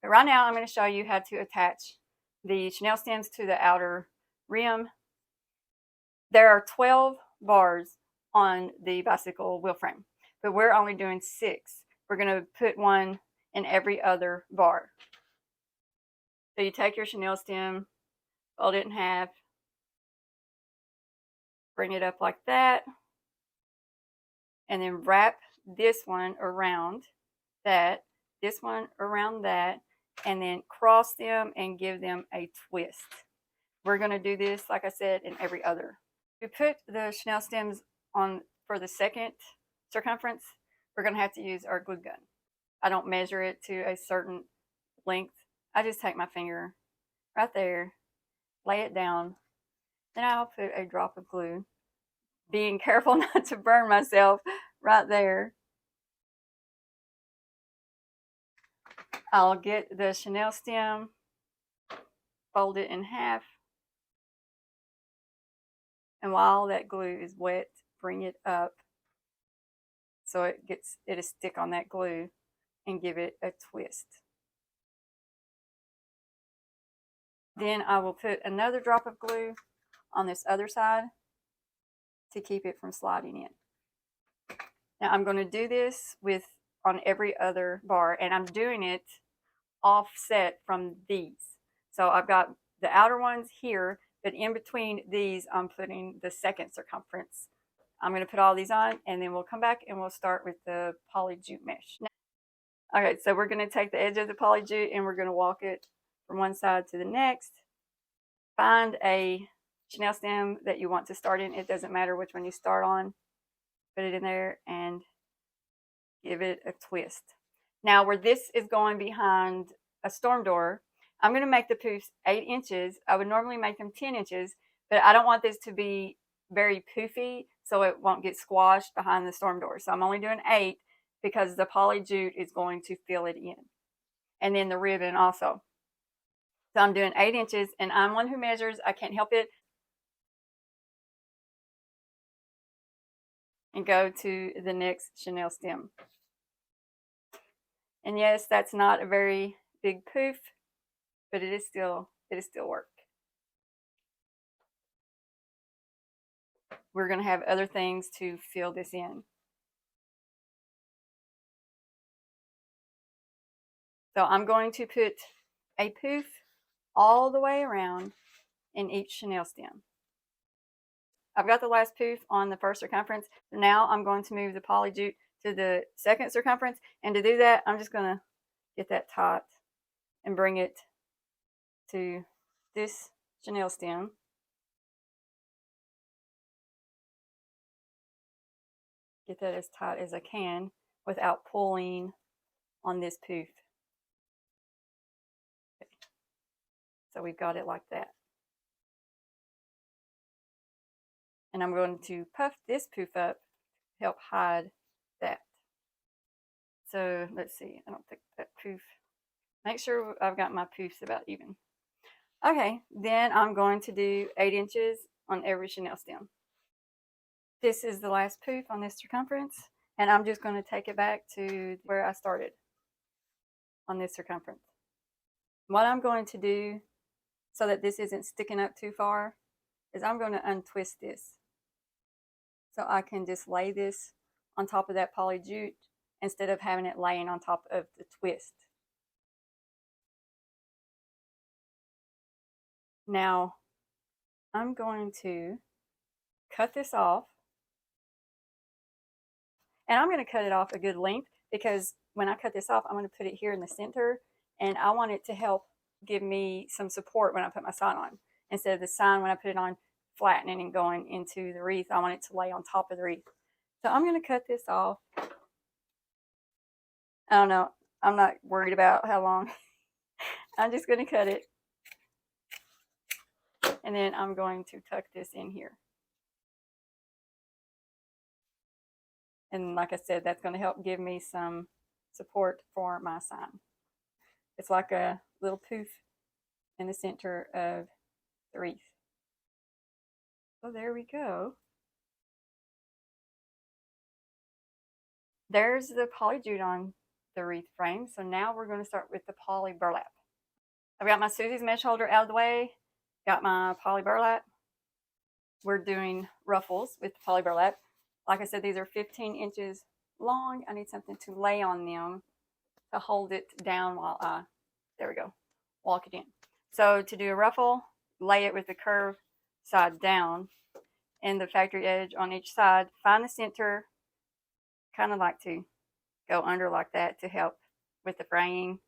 But right now I'm going to show you how to attach the chenille stems to the outer rim. There are 12 bars on the bicycle wheel frame, but we're only doing 6. We're going to put one in every other bar. So you take your chenille stem, fold it in half, bring it up like that, and then wrap this one around that, this one around that, and then cross them and give them a twist. We're going to do this, like I said, in every other. To put the chenille stems on for the second circumference, we're going to have to use our glue gun. I don't measure it to a certain length. I just take my finger right there, lay it down, then I'll put a drop of glue, being careful not to burn myself right there. I'll get the chenille stem, fold it in half, and while that glue is wet, bring it up so it'll stick on that glue and give it a twist. Then I will put another drop of glue on this other side to keep it from sliding in. Now I'm going to do this on every other bar, and I'm doing it offset from these. So I've got the outer ones here, but in between these I'm putting the second circumference. I'm going to put all these on, and then we'll come back and we'll start with the poly jute mesh. Okay, so we're going to take the edge of the poly jute and we're going to walk it from one side to the next. Find a chenille stem that you want to start in. It doesn't matter which one you start on. Put it in there and give it a twist. Now, where this is going behind a storm door, I'm going to make the poofs 8 inches. I would normally make them 10 inches, but I don't want this to be very poofy so it won't get squashed behind the storm door. So I'm only doing 8 because the poly jute is going to fill it in. And then the ribbon also. So I'm doing 8 inches, and I'm one who measures. I can't help it. And go to the next chenille stem. And yes, that's not a very big poof, but it is still work. We're going to have other things to fill this in. So I'm going to put a poof all the way around in each chenille stem. I've got the last poof on the first circumference. Now I'm going to move the poly jute to the second circumference, and to do that I'm just going to get that taut and bring it to this chenille stem. Get that as tight as I can without pulling on this poof. Okay. So we've got it like that. And I'm going to puff this poof up to help hide that. So let's see, I don't think that poof, make sure I've got my poofs about even. Okay, then I'm going to do 8 inches on every chenille stem. This is the last poof on this circumference, and I'm just going to take it back to where I started on this circumference. What I'm going to do so that this isn't sticking up too far is I'm going to untwist this. So I can just lay this on top of that poly jute instead of having it laying on top of the twist. Now I'm going to cut this off, and I'm going to cut it off a good length because when I cut this off, I'm going to put it here in the center, and I want it to help give me some support when I put my sign on. Instead of the sign, when I put it on, flattening and going into the wreath, I want it to lay on top of the wreath. So I'm going to cut this off. I don't know. I'm not worried about how long. I'm just going to cut it. And then I'm going to tuck this in here. And like I said, that's going to help give me some support for my sign. It's like a little poof in the center of the wreath. So there we go. There's the poly jute on the wreath frame. So now we're going to start with the poly burlap. I've got my Susie's mesh holder out of the way, got my poly burlap. We're doing ruffles with the poly burlap. Like I said, these are 15 inches long. I need something to lay on them to hold it down while I, there we go, walk it in. So to do a ruffle, lay it with the curve side down and the factory edge on each side. Find the center, kind of like to go under like that to help with the fraying.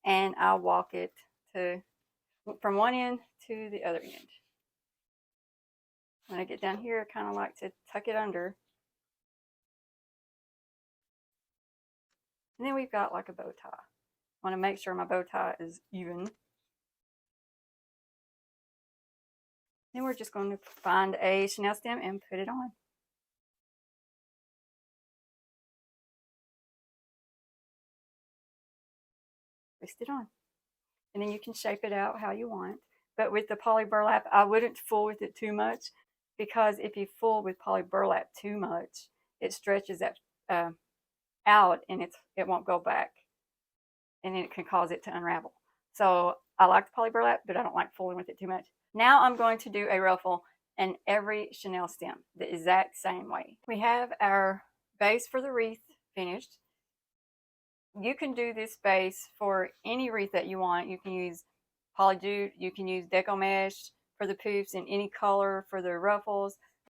And I'll walk it from one end to the other end. When I get down here, I kind of like to tuck it under. And then we've got like a bow tie. I want to make sure my bow tie is even. Then we're just going to find a chenille stem and put it on. Twist it on. And then you can shape it out how you want. But with the poly burlap, I wouldn't fool with it too much, because if you fool with poly burlap too much, it stretches that out and it won't go back. And then it can cause it to unravel. So I like the poly burlap, but I don't like fooling with it too much. Now I'm going to do a ruffle and every chenille stem the exact same way. We have our base for the wreath finished. You can do this base for any wreath that you want. You can use poly jute, you can use deco mesh for the poofs in any color for the ruffles.